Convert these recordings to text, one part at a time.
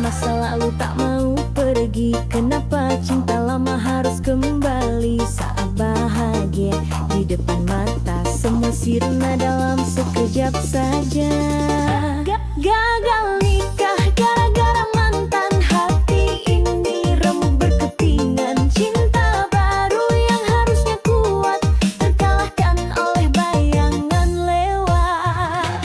masa lalu tak mau pergi. Kenapa cinta lama harus kembali? Saat bahagia di depan mata, semua sirna dalam sekejap saja. Gagal nikah gara-gara mantan, hati ini remuk berkepingan. Cinta baru yang harusnya kuat terkalahkan oleh bayangan lewat.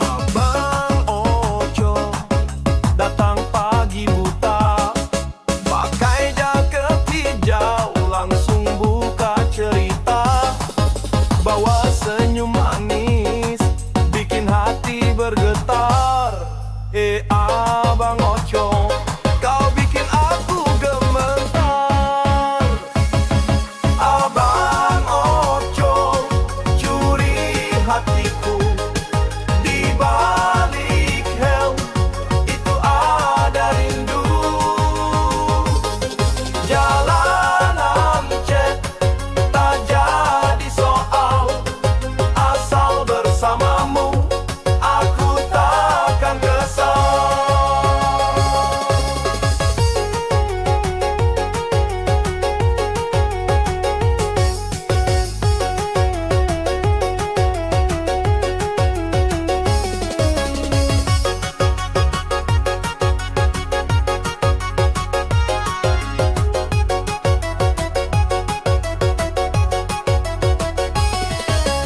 Abang Ojo datang pagi buta, pakai jaket hijau, langsung buka cerita. Bawa senyum manis, bikin hati bergetar. Abang Ojo, kau bikin aku gemetar. Abang Ojo, curi hatiku. Di balik helm itu ada rindu. Jalanan chat tak jadi soal, asal bersamamu aku takkan kesal.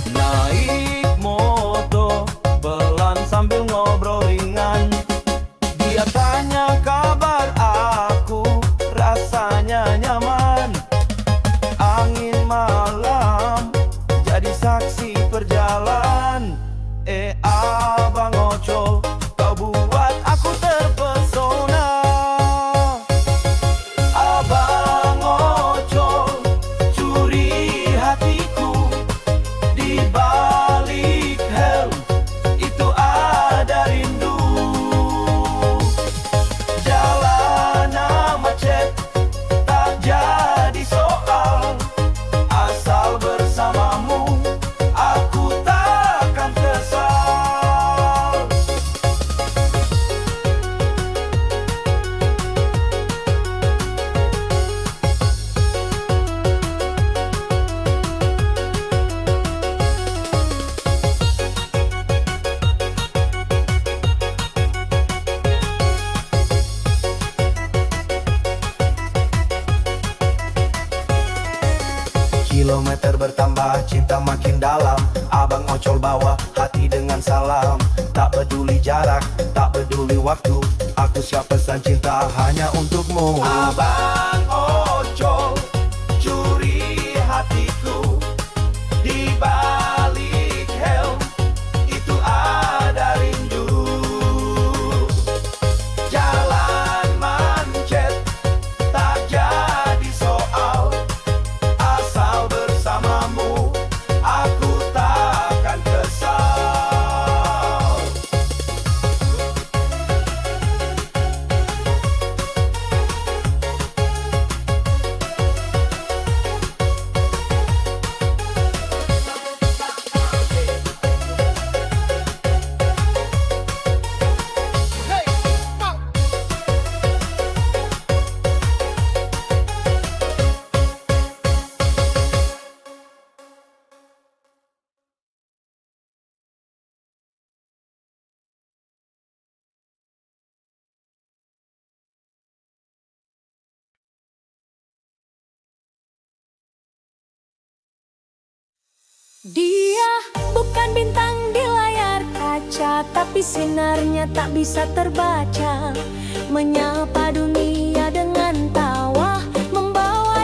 Naik moto, pelan sambil ngobrol ringan. Dia tanya kabar aku, rasanya nyaman. Angin malam jadi saksi perjalanan. Abang Ojo, kau buat aku terpesona. Abang Ojo, curi hatiku. Di balik helm itu ada rindu. Jalanan macet tak jadi soal, asal bersamamu aku takkan kesal. Kilometer bertambah, cinta makin dalam. Abang Ocol bawa hati dengan salam. Tak peduli jarak, tak peduli waktu, aku siap pesan cinta hanya untukmu. Abang Ocol, curi hatiku. Di balik helm itu ada rindu. Jalan mancet tak jadi soal, asal bersamamu aku takkan kesal. Dia bukan bintang di layar kaca, tapi sinarnya tak bisa terbaca. Menyapa dunia dengan tawa, membawa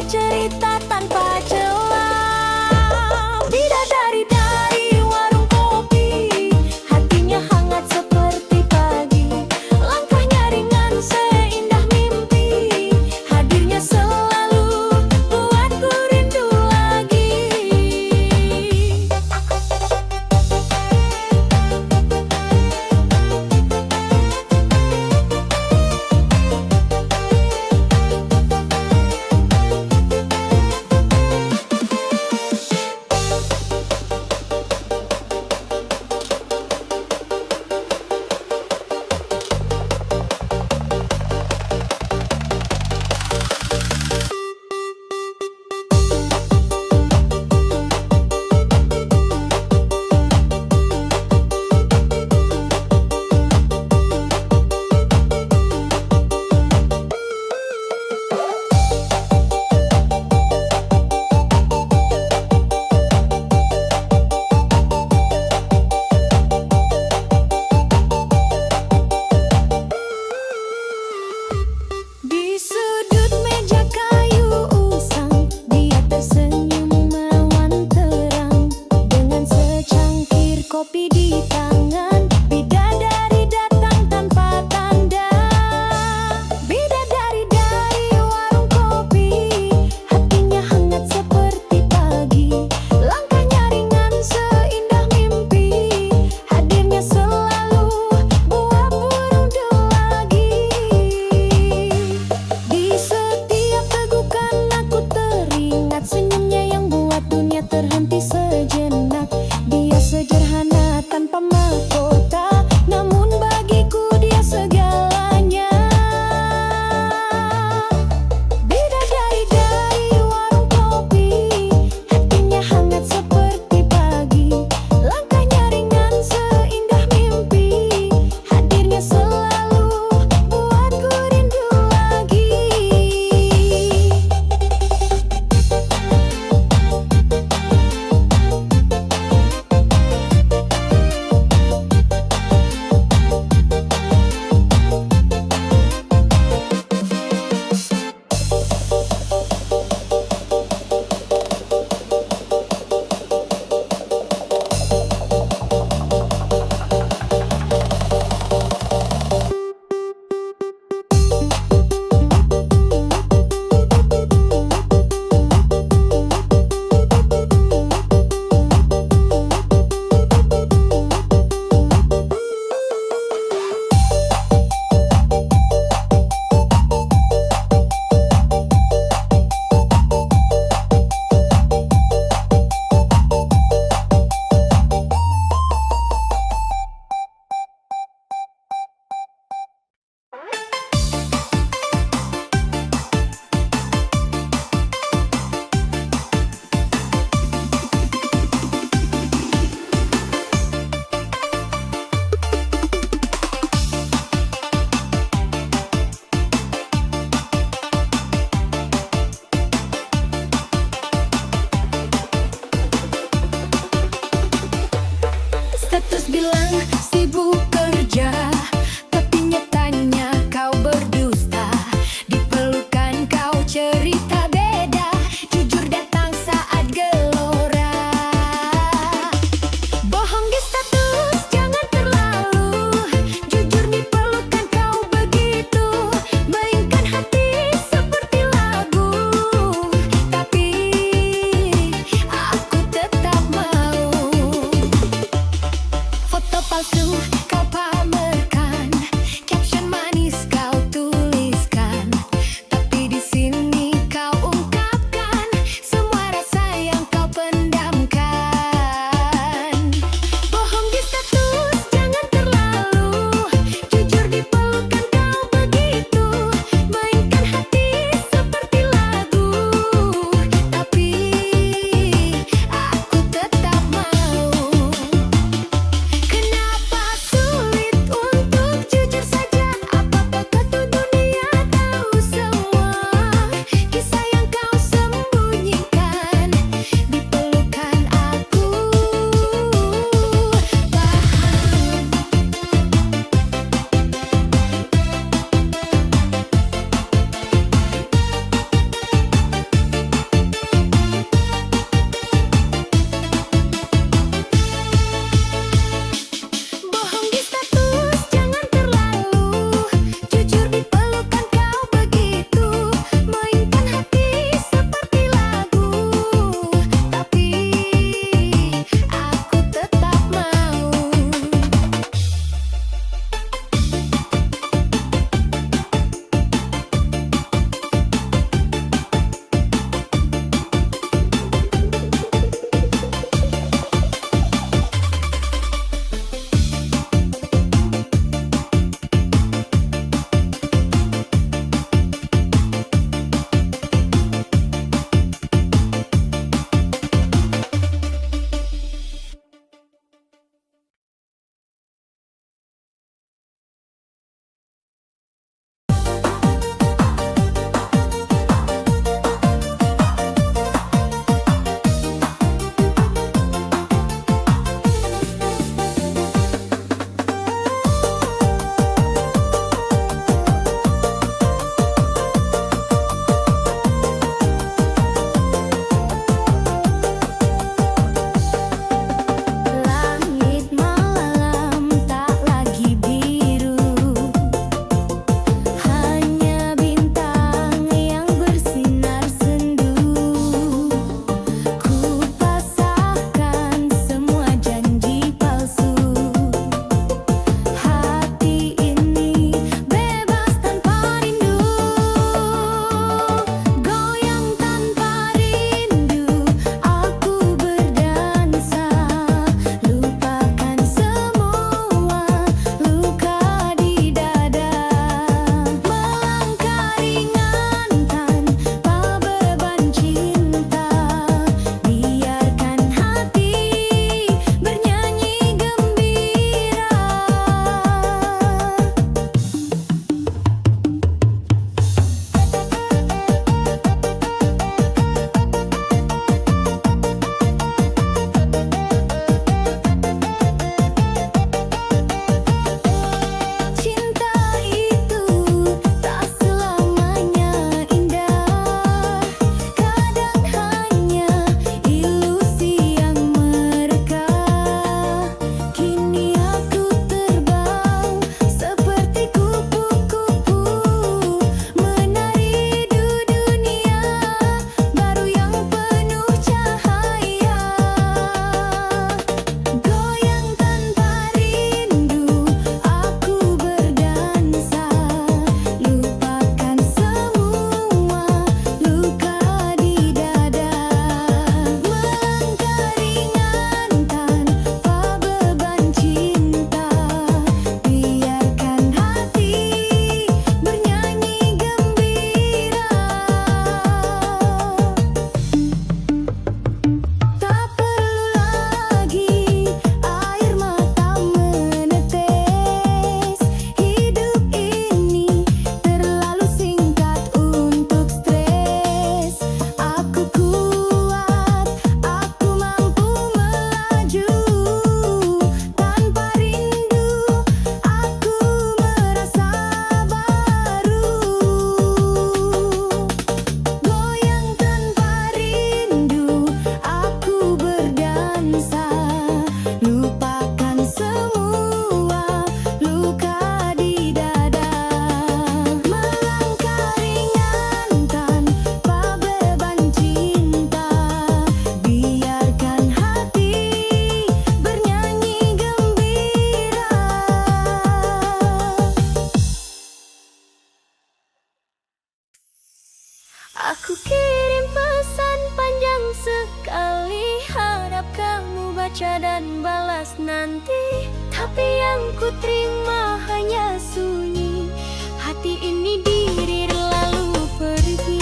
Aku kirim pesan panjang sekali, harap kamu baca dan balas nanti. Tapi yang ku terima hanya sunyi, hati ini diri lalu pergi.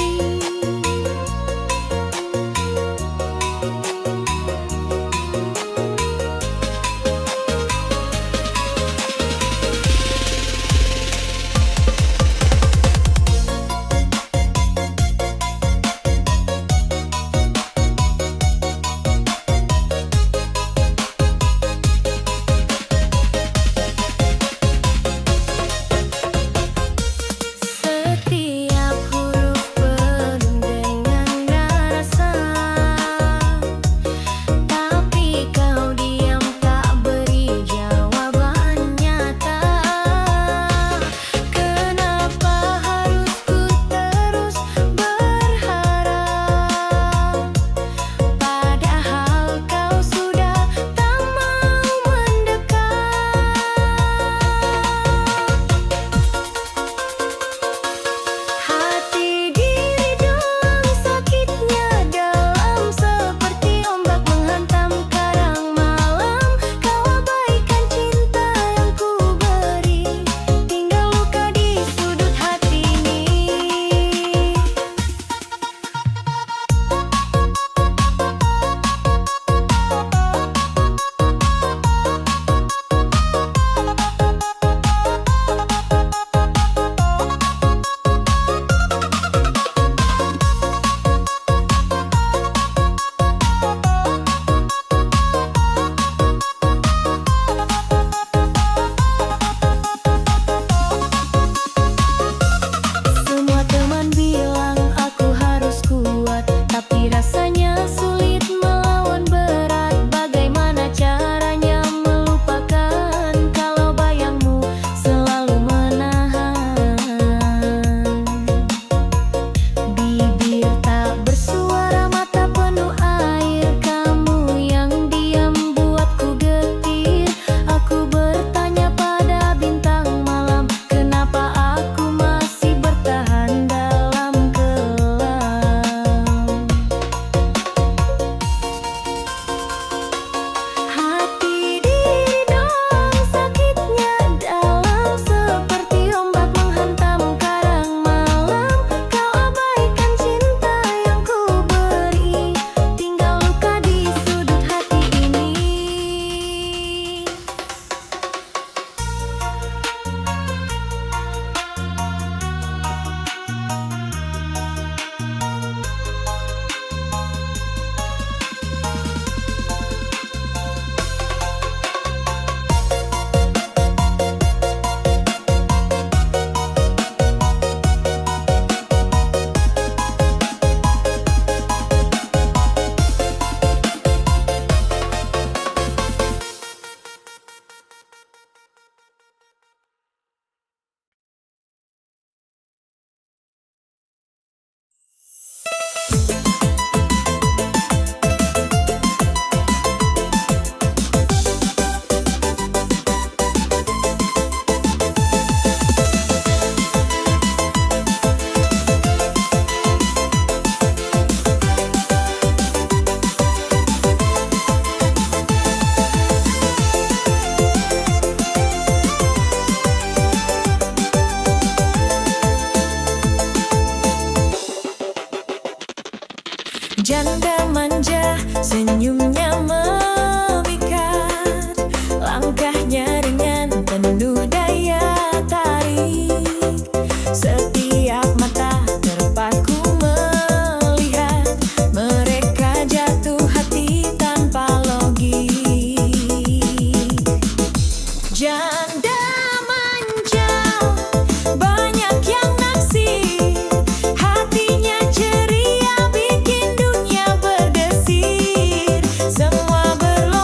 Janda manja, senyumnya memikat, langkahnya ringan, penuh daya tarik. Setiap mata terpaku melihat, mereka jatuh hati tanpa logik. Janda manja, banyak yang naksir, hatinya ceria, bikin dunia berdesir. Semua berlomba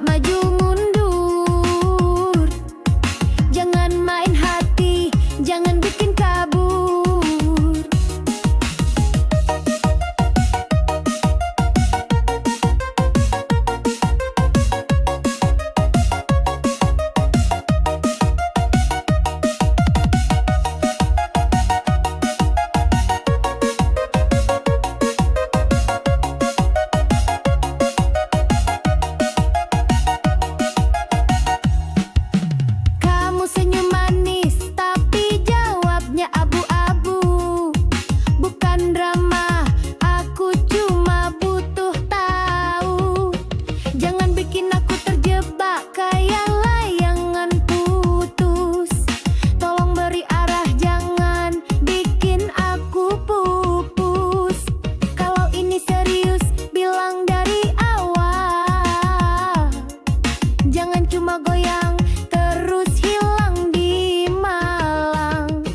gak maju mundur. Jangan main hati, jangan bikin kabur. Kamu senyum manis, tapi jawabnya abu-abu. Bukan drama, aku cuma butuh tahu. Jangan bikin aku terjebak kayak layangan putus. Tolong beri arah, jangan bikin aku pupus. Kalau ini serius, bilang dari awal. Jangan cuma goyang terus hilang di malang.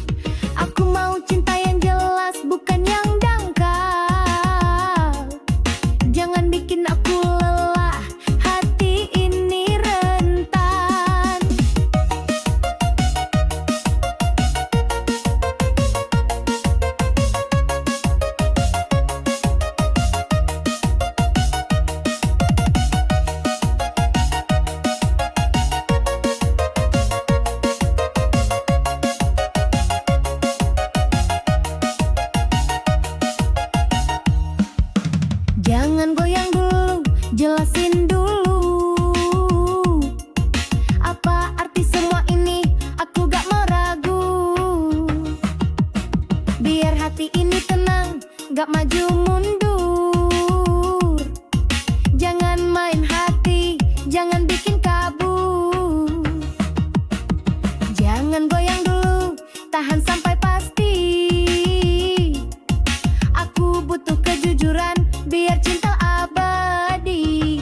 Aku mau cinta yang jelas, bukan yang dangkal. Jangan bikin aku lelah, hati ini rentan. Jangan goyang dulu, jelasin dulu. Apa arti semua ini? Aku gak mau ragu. Biar hati ini tenang, gak maju mundur. Jangan main hati, jangan bikin kabur. Jangan goyang dulu, tahan sampai pasti. Aku butuh kejujuran, biar cinta abadi.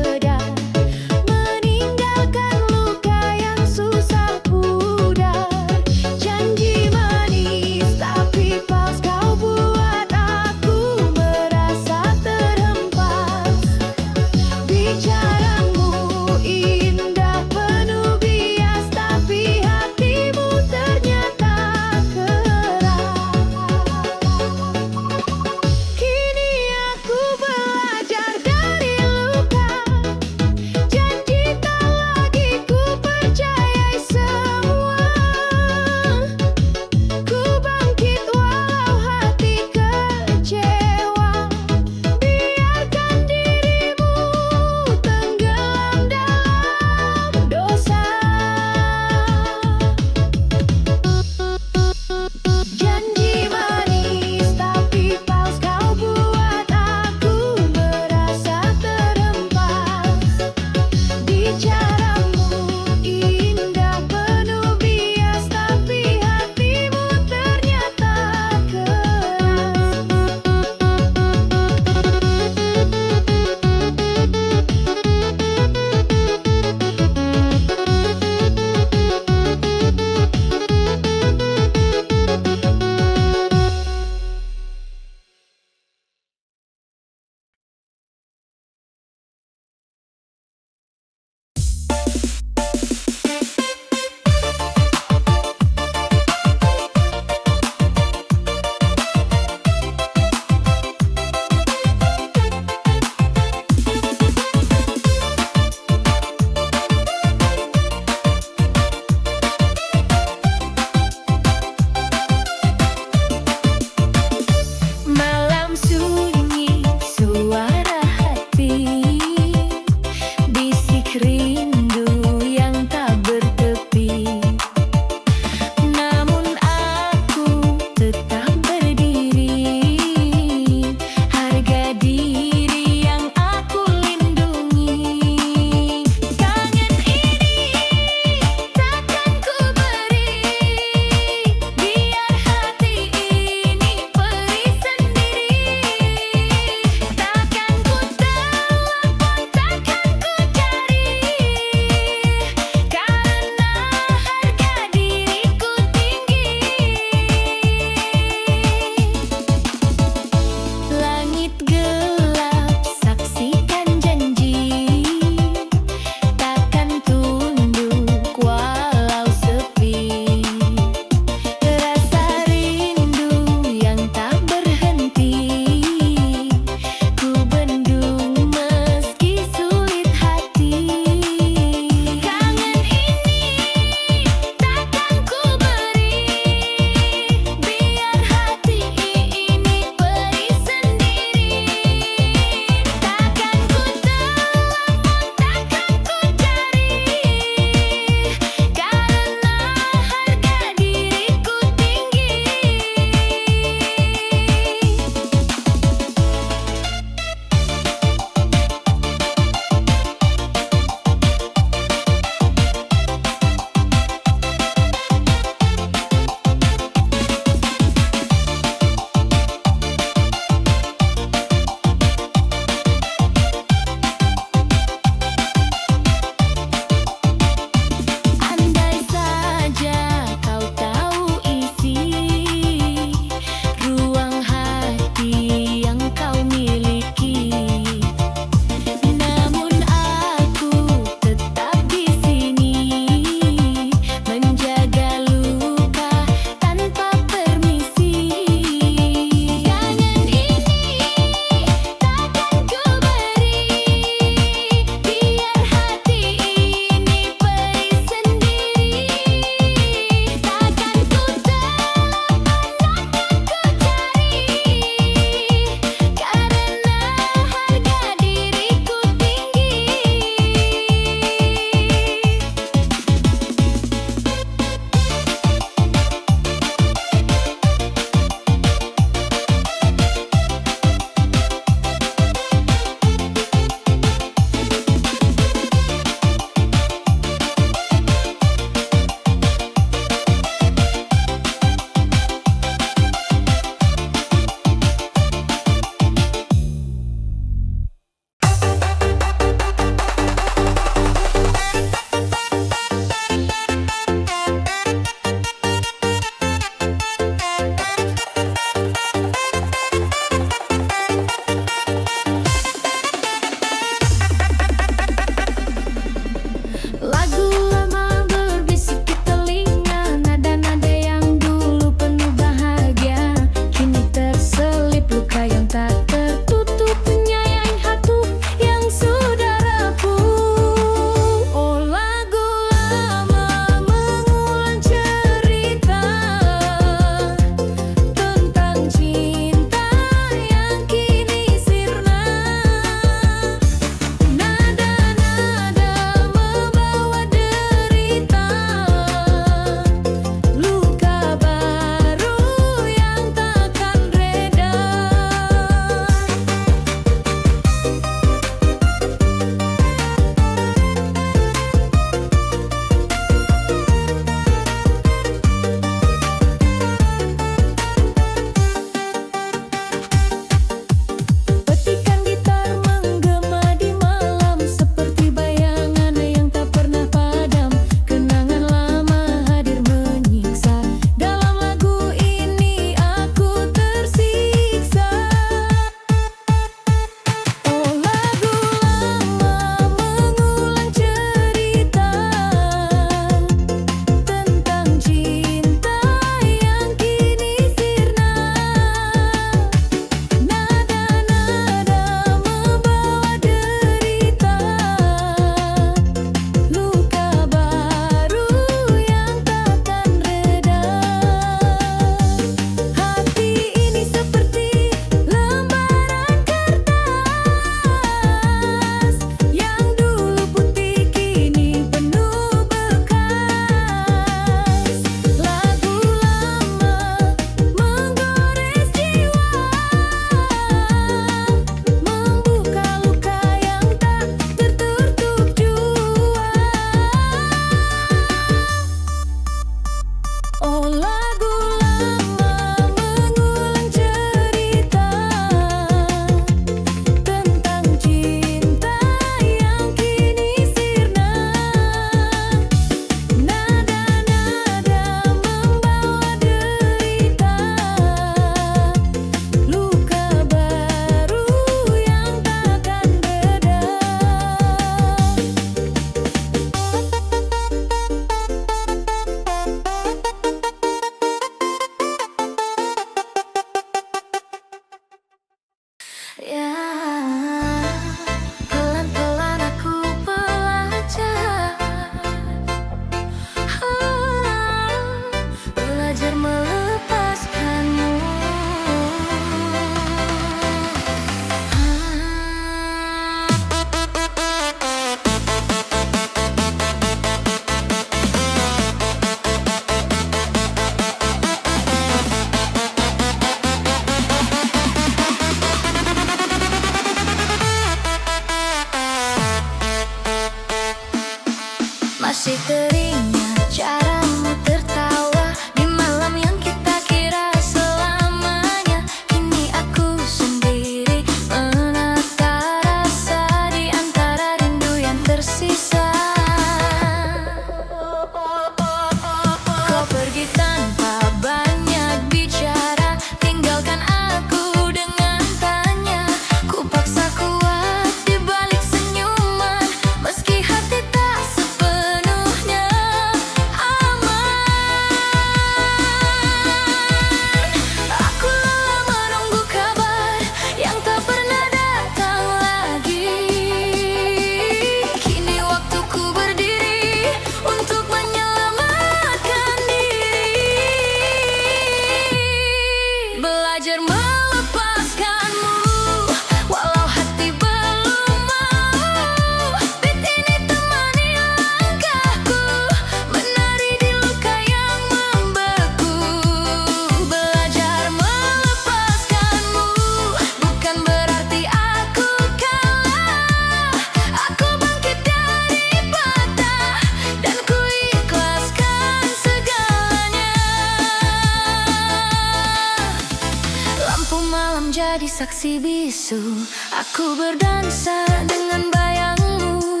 saksi bisu. Aku berdansa dengan bayangmu,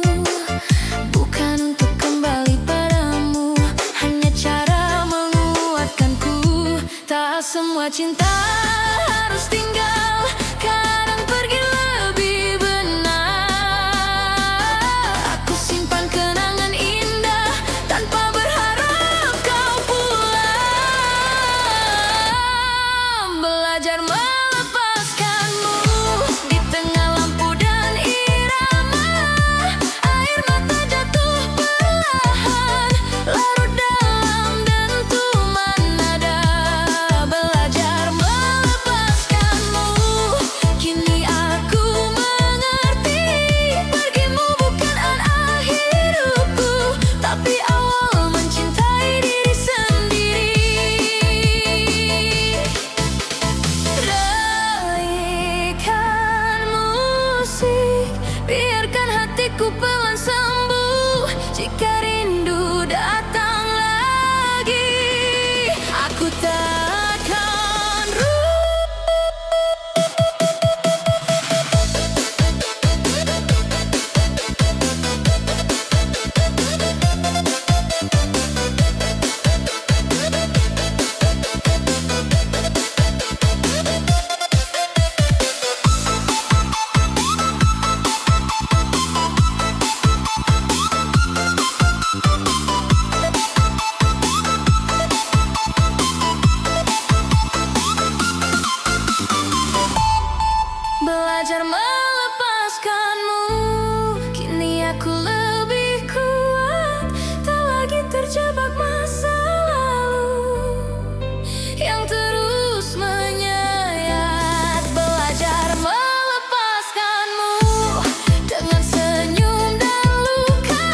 bukan untuk kembali padamu, hanya cara menguatkanku. Tak semua cinta harus tinggal, kadang pergi lebih benar. Aku simpan kenangan indah tanpa berharap kau pulang. Belajar melepaskanmu di tengah lampu dan irama, air mata jatuh perlahan, larut dalam dentuman nada. Belajar melepaskanmu, kini aku mengerti. Pergimu bukan akhir hidupku, tapi awal mencintai diri sendiri. Raikan musik, biarkan hatiku pelan sembuh. Jika rindu datang lagi, aku takkan belajar melepaskanmu. Kini aku lebih kuat, tak lagi terjebak masa lalu yang terus menyayat. Belajar melepaskanmu dengan senyum dan luka.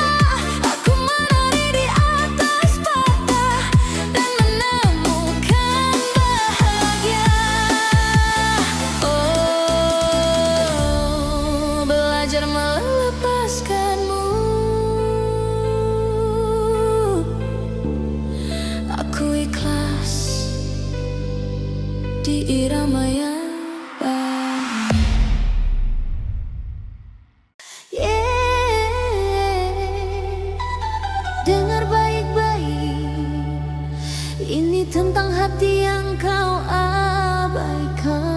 Aku menari di atas patah dan menemukan bahagia. Oh, belajar melepaskanmu. Aku ikhlas di irama yang baru. Dengar baik-baik, ini tentang hati yang kau abaikan.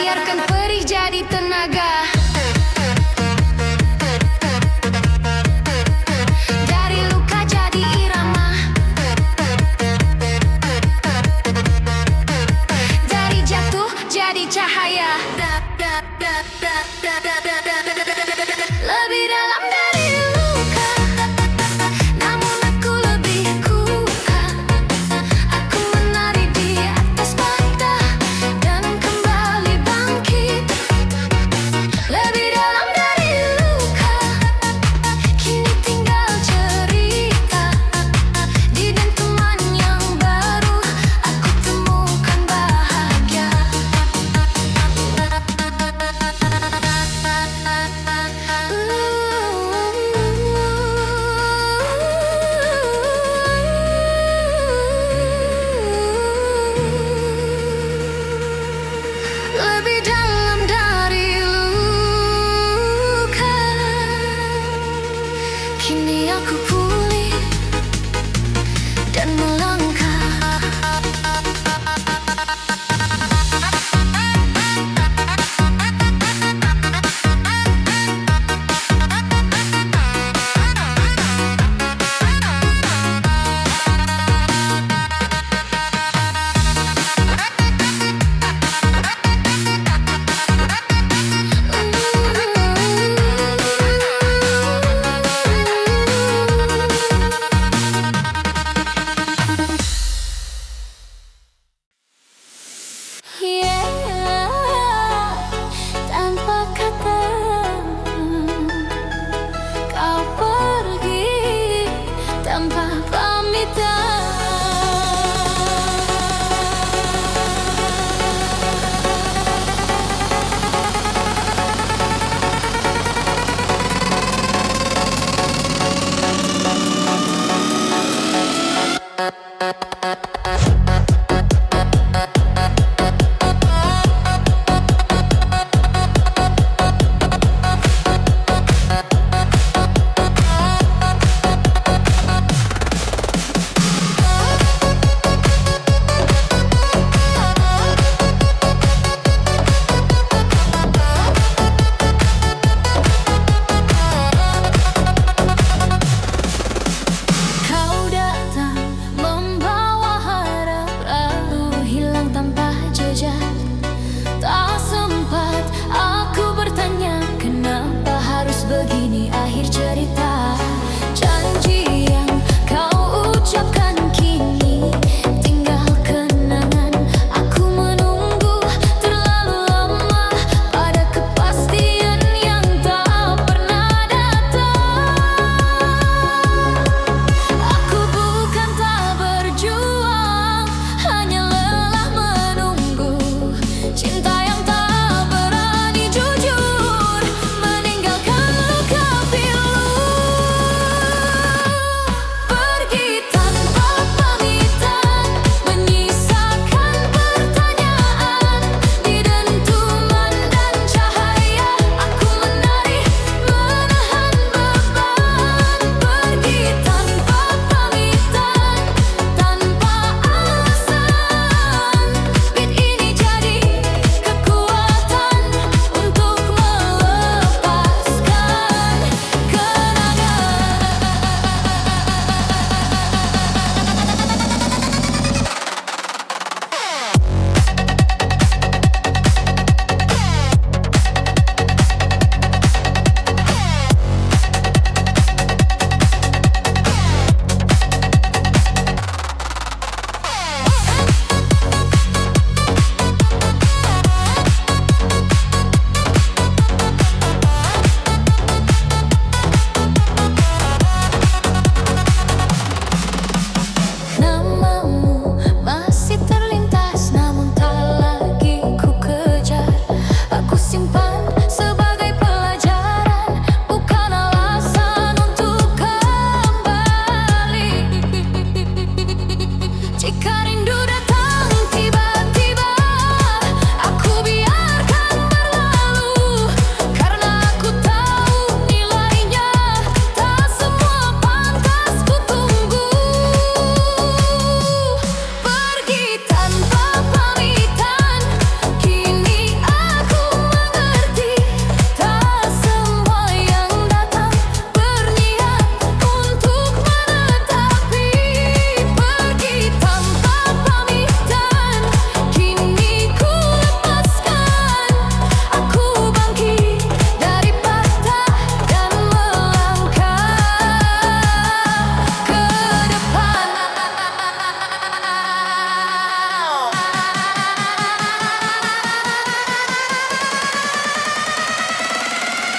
Biarkan perih jadi tenaga. Dari luka jadi irama. Dari jatuh jadi cahaya. Lebih dalam dari luka, namun aku lebih kuat. Aku menari di atas patah dan kembali bangkit. Lebih dalam dari luka, kini tinggal cerita. Di dentuman yang baru, aku temukan bahagia.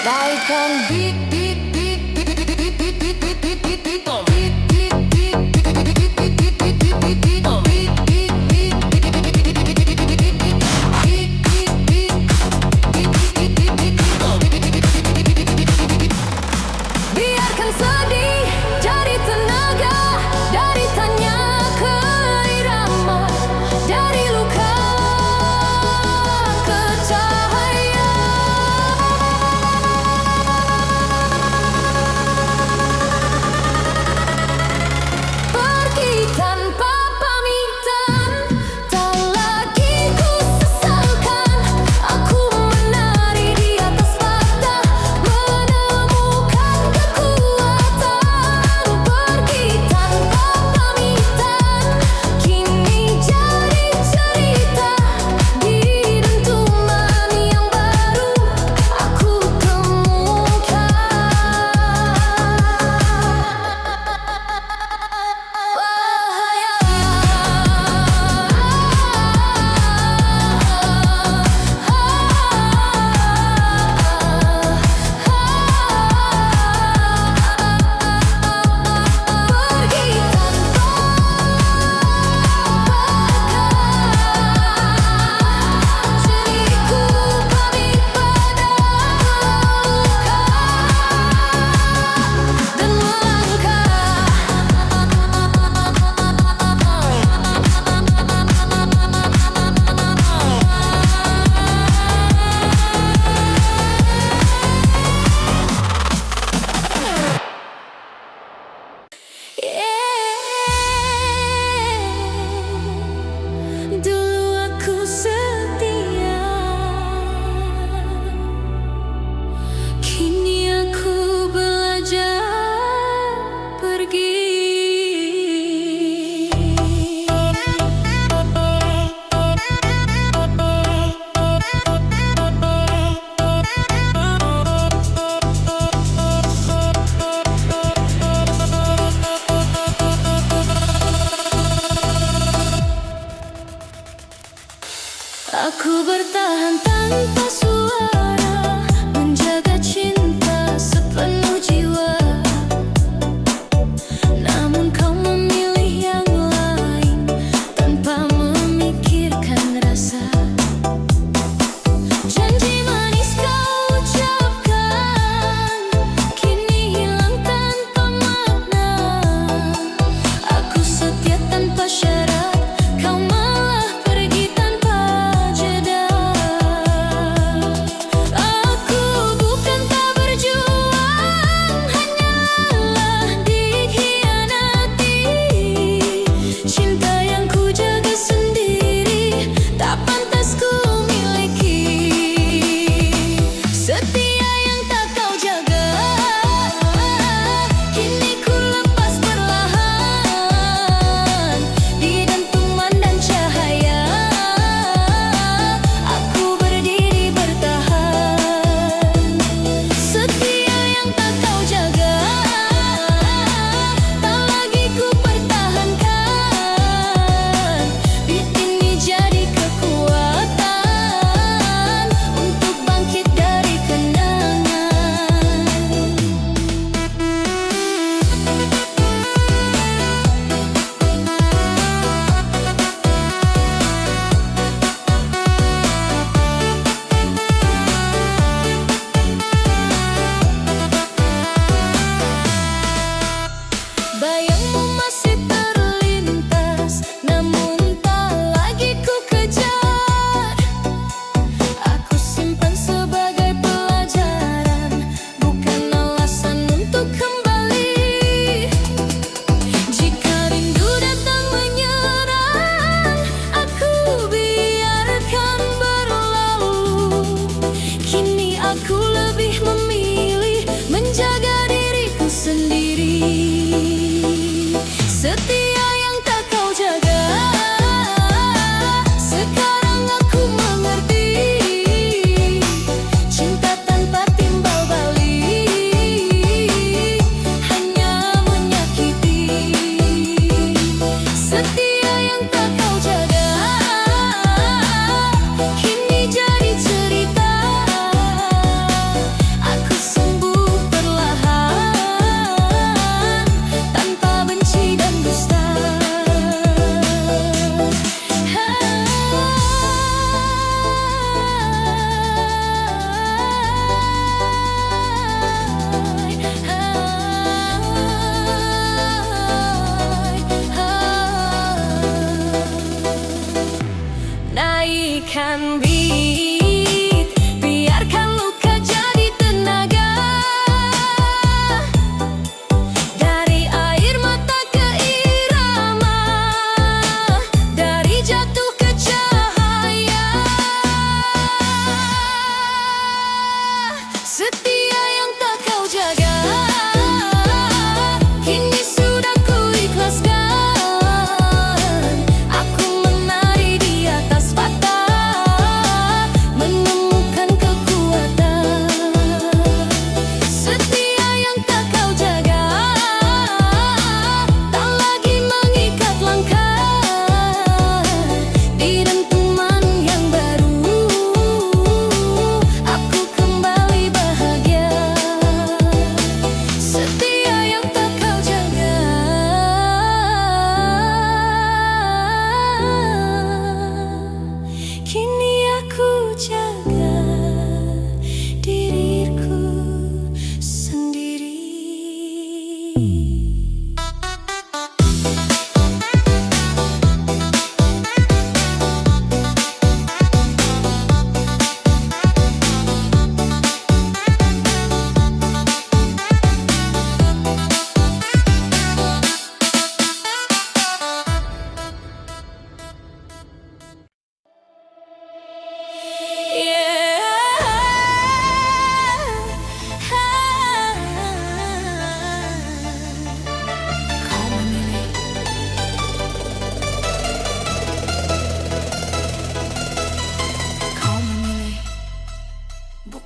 bagaikan beat beat beat beat beat beat beat beat beat beat beat beat beat biarkan sedih jadi tenaga, dari tanya ke irama, dari luka ke cahaya.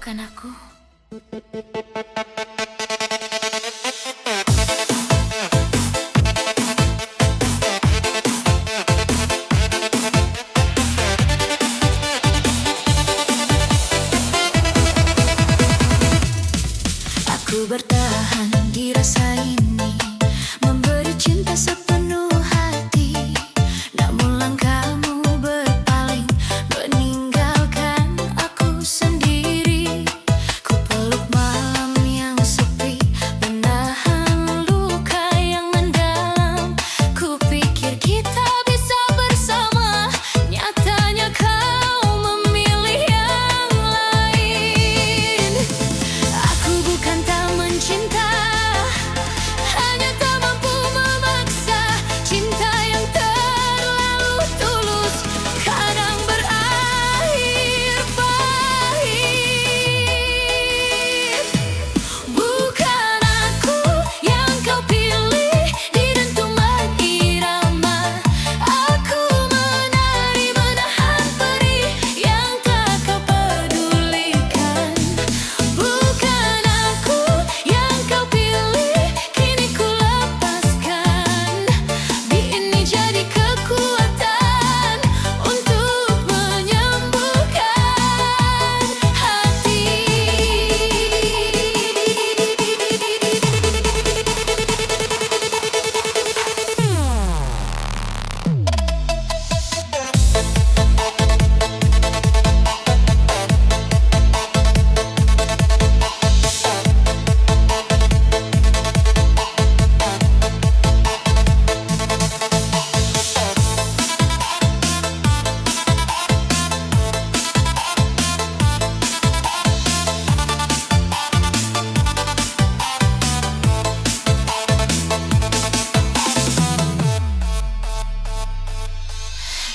bukan aku. Aku bertahan di rasa ini, memberi cinta sepenuh hati. Namun langkahmu berpaling, meninggalkan aku sendiri. Ku peluk malam yang sepi, menahan luka yang mendalam. Ku pikir kita bisa bersama, nyatanya kau memilih yang lain. Aku bukan tak mencinta, hanya tak mampu memaksa. Cinta yang terlalu tulus kadang berakhir pahit. Bukan aku yang kau pilih di dentuman irama. Aku menari menahan perih yang tak kau pedulikan. Bukan aku yang kau pilih, kini ku lepaskan. Ini jadi kekuatan untuk menyembuhkan hati.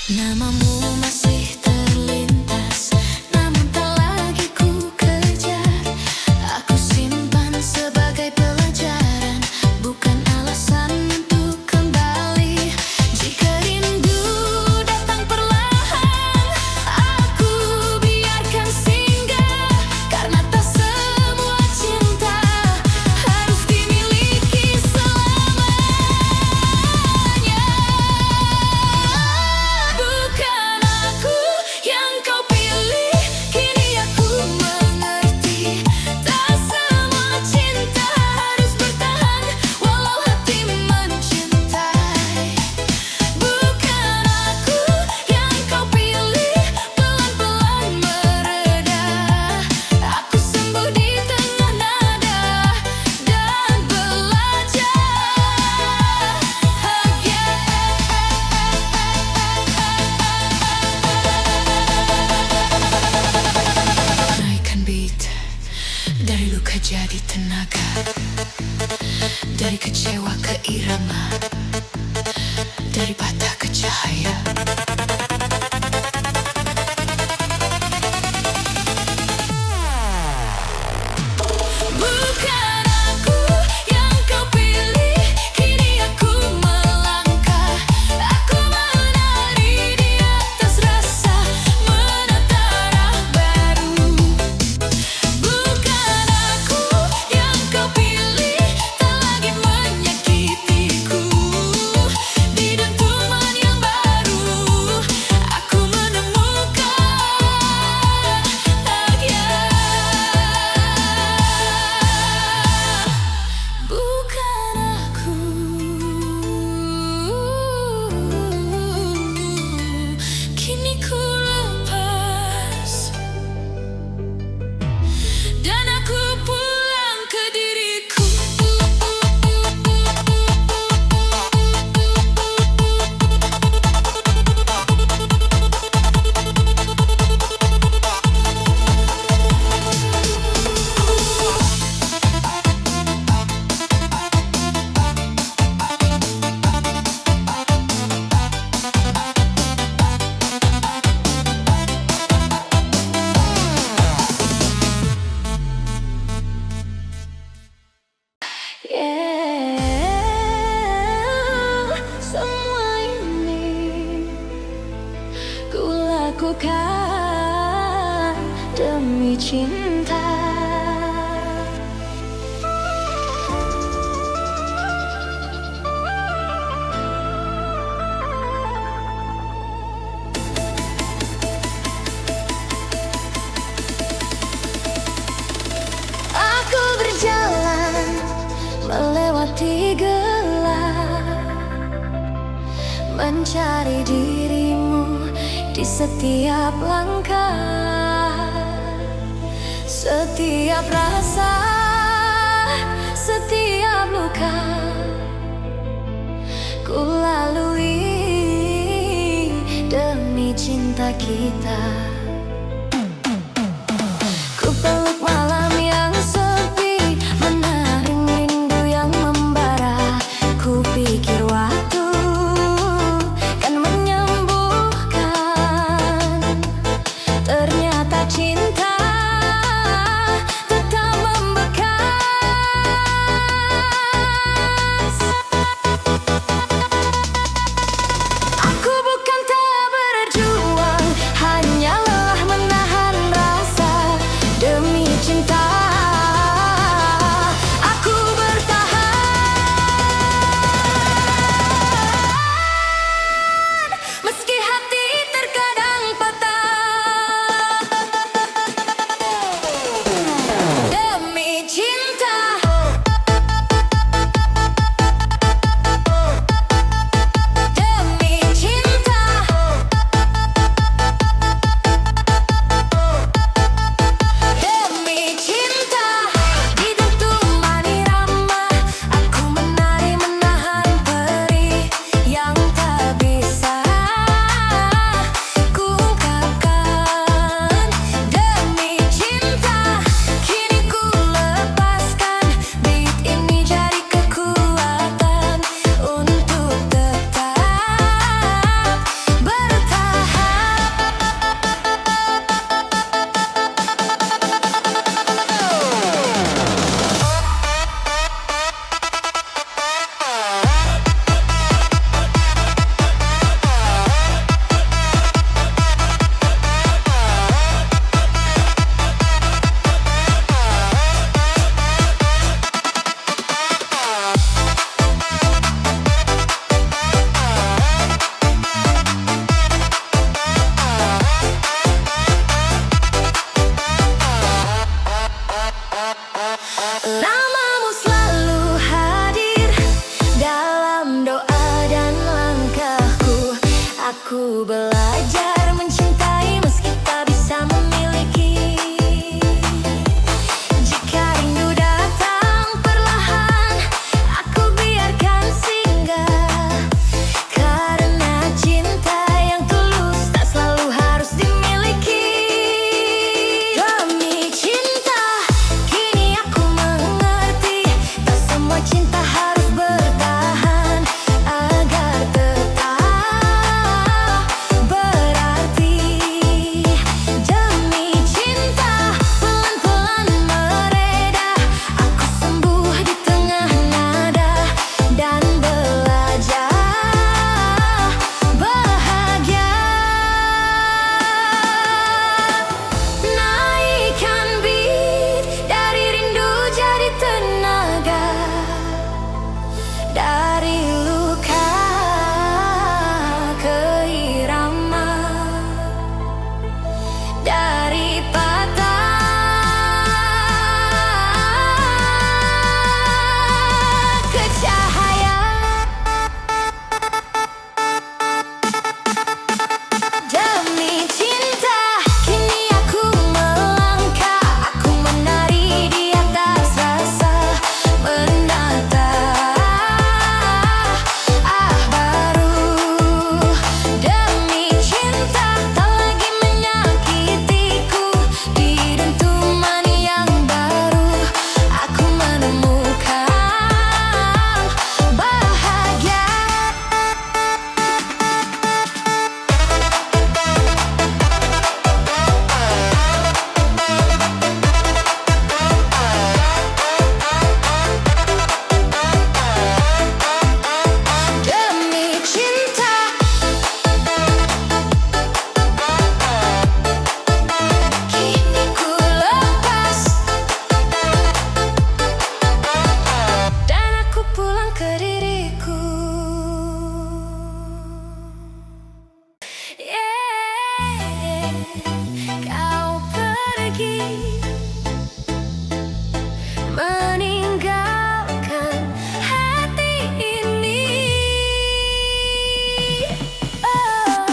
Namamu masih terlintas, namun tak lagi ku kejar. Aku simpan sebagai pelajaran, bukan alasan untuk kembali. Jika rindu datang perlahan, aku biarkan singgah. Karena tak semua cinta harus dimiliki selamanya. Bukan aku yang kau pilih, kini aku mengerti. Tak semua cinta harus bertahan, walau hati mencintai. Bukan aku yang kau pilih, pelan-pelan mereda. Aku sembuh di tengah nada dan belajar. Naikkan beat, dari luka jadi tenaga, dari kecewa ke irama, dari patah ke cahaya. Bukan aku yang kau pilih, kini aku melangkah. Aku menari di atas rasa, menata arah baru. Bukan aku yang kau pilih, tak lagi menyakitiku di dentuman yang baru. demi cinta. Aku berjalan melewati gelap, mencari dirimu di setiap langkah, setiap rasa, setiap luka ku lalui demi cinta kita. Ku peluk malam yang sepi, menaring rindu yang membara. Ku pikir waktu kan menyembuhkan, ternyata cinta tetap membekas. Aku bukan tak berjuang, hanyalah meninggalkan hati ini. Oh.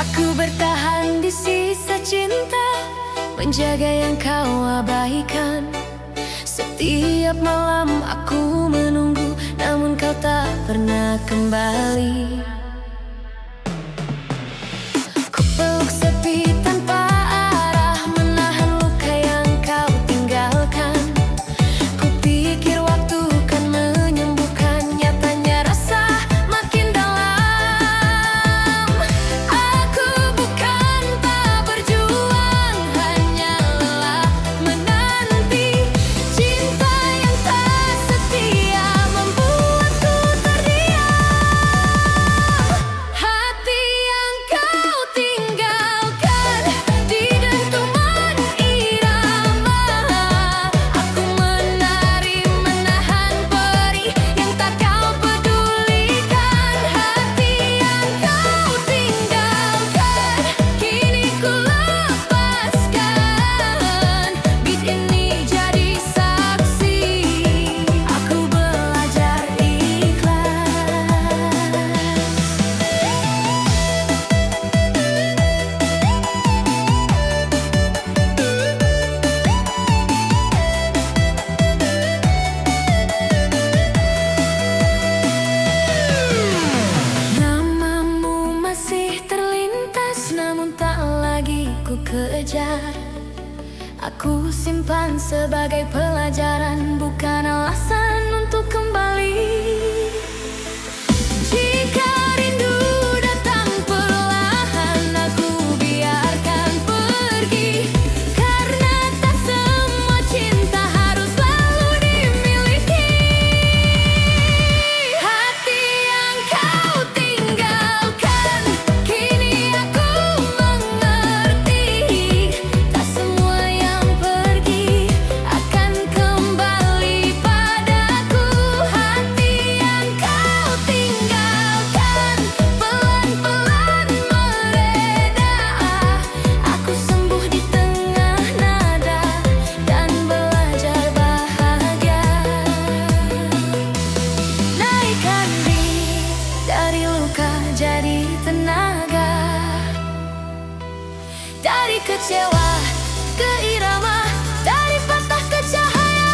Aku bertahan di sisa cinta, menjaga yang kau abaikan. Setiap malam aku menunggu, namun kau tak pernah kembali. Ku peluk sepi tanpa arah, menahan luka yang kau tinggalkan. Ku pikir waktu kan menyembuhkan, nyatanya rasa makin dalam. Aku bukan tak berjuang, hanya lelah menanti. Cinta yang tak setia membuatku terdiam. Hati yang kau tinggalkan di dentuman irama. Aku menari menahan perih yang tak kau pedulikan. Hati yang kau tinggalkan kini ku lepaskan. Beat ini jadi saksi, aku belajar ikhlas. Namamu masih terlintas, namun tak lagi ku kejar. Aku simpan sebagai pelajaran, bukan alasan untuk kembali. Jika rindu datang perlahan, aku biarkan pergi. Karena tak semua cinta harus selalu dimiliki. Hati yang kau tinggalkan kini aku mengerti. Tak semua yang pergi akan kembali padaku. Hati yang kau tinggalkan pelan-pelan mereda. Aku sembuh di tengah nada dan belajar bahagia. Naikkan beat dari luka jadi tenaga, dari kecewa ke irama, dari patah ke cahaya.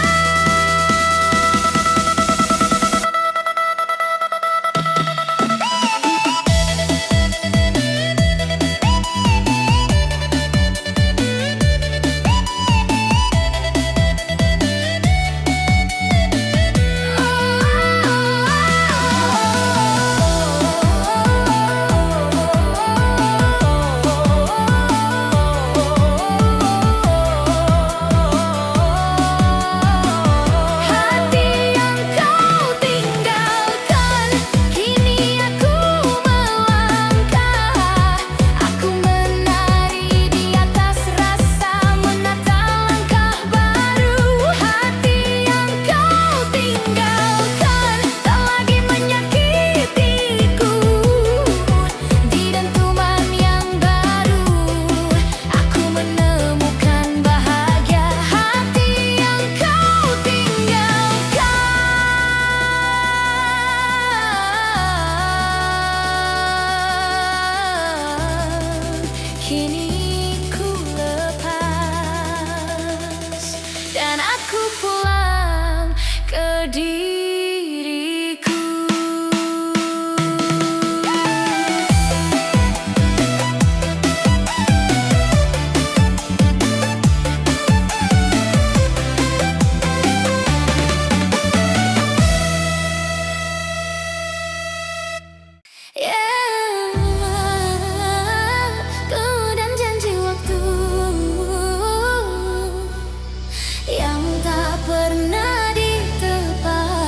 Hati yang kau tinggalkan kini aku melangkah. Aku menari di atas rasa, menata langkah baru. Hati yang kau tinggalkan tak lagi menyakitiku. Di dentuman yang baru aku menemukan bahagia. Hati yang kau tinggalkan kini ku lepas, dan aku pulang ke diriku. Dan janji waktu yang tak pernah ditepati.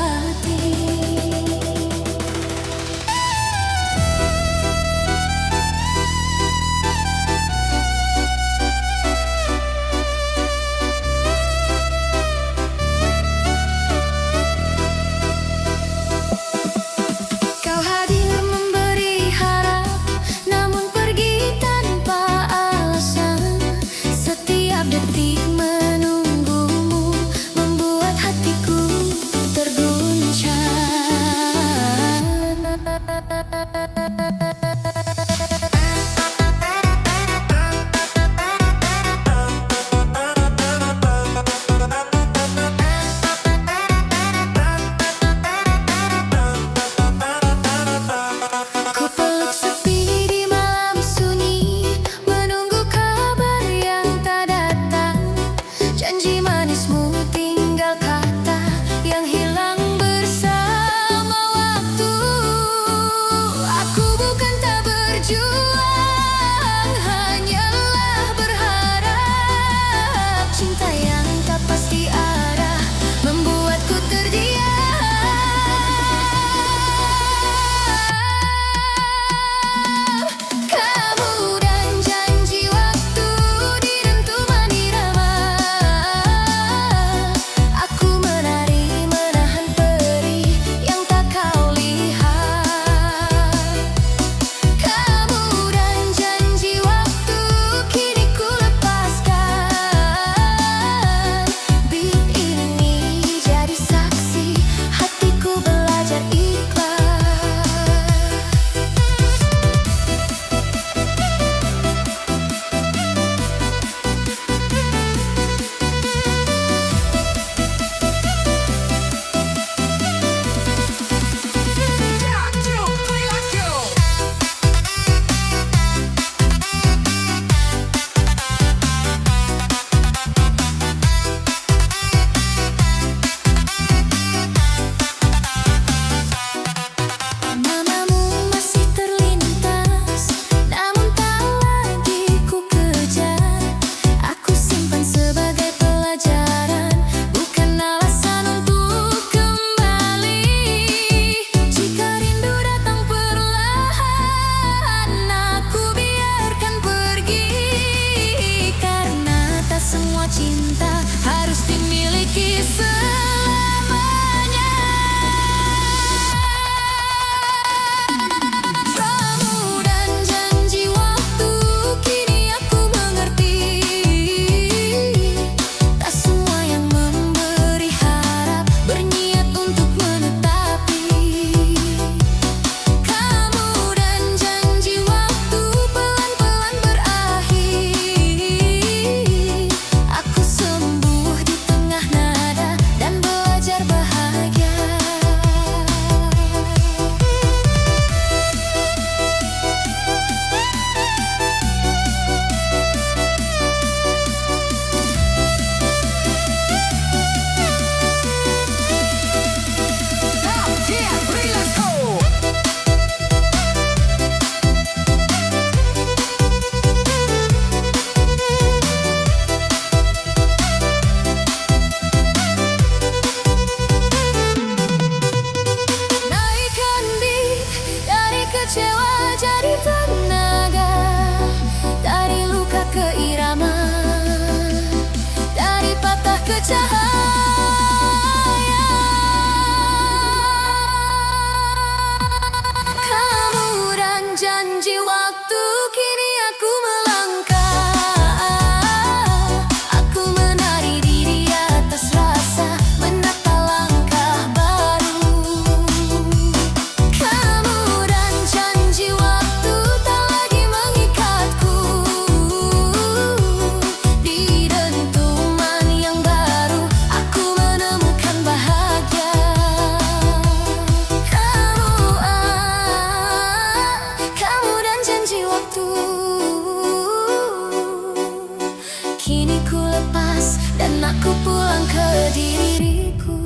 pulang ke diriku.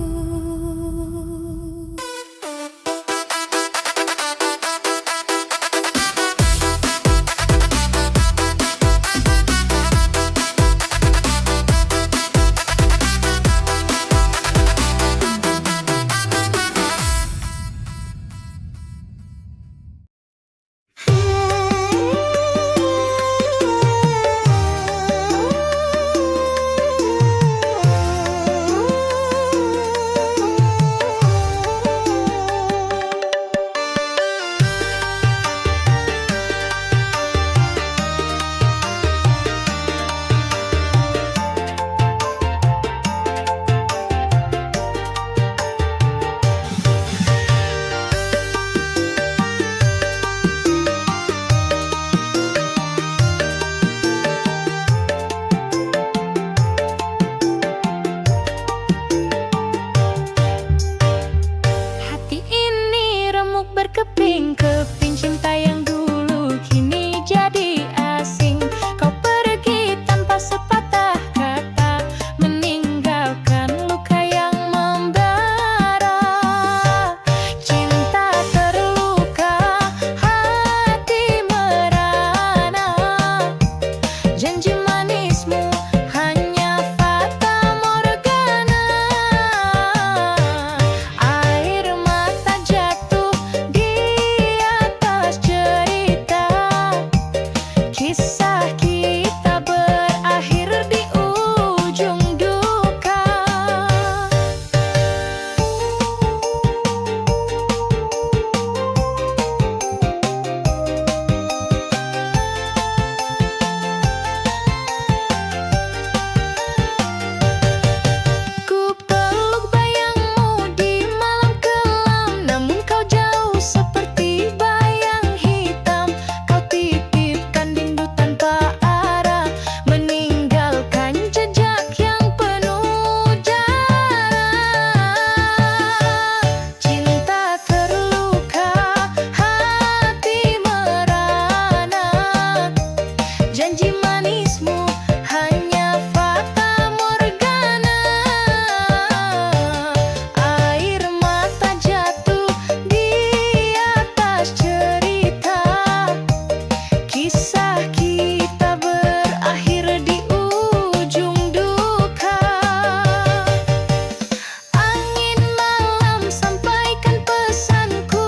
Berkeping-keping cinta yang dulu kini jadi asing. Kau pergi tanpa sepatah kata, meninggalkan luka yang membara. Cinta terluka, hati merana. Janji manismu hanya fata morgana. Air mata jatuh di atas cerita. Kisah kita berakhir di ujung duka. Ku peluk bayangmu di malam kelam, namun kau jauh seperti bayang hitam. Kau titipkan rindu tanpa arah, meninggalkan jejak yang penuh jarak. Cinta terluka, hati merana. Janji manismu hanya fata morgana. Air mata jatuh di atas cerita. Kisah kita berakhir di ujung duka. Angin malam sampaikan pesanku,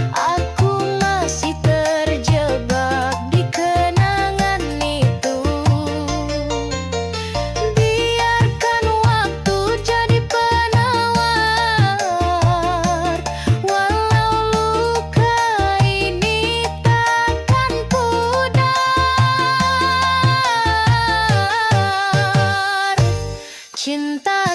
aku masih terjebak di kenangan itu. Biarkan waktu jadi penawar, walau luka ini takkan pudar. Cinta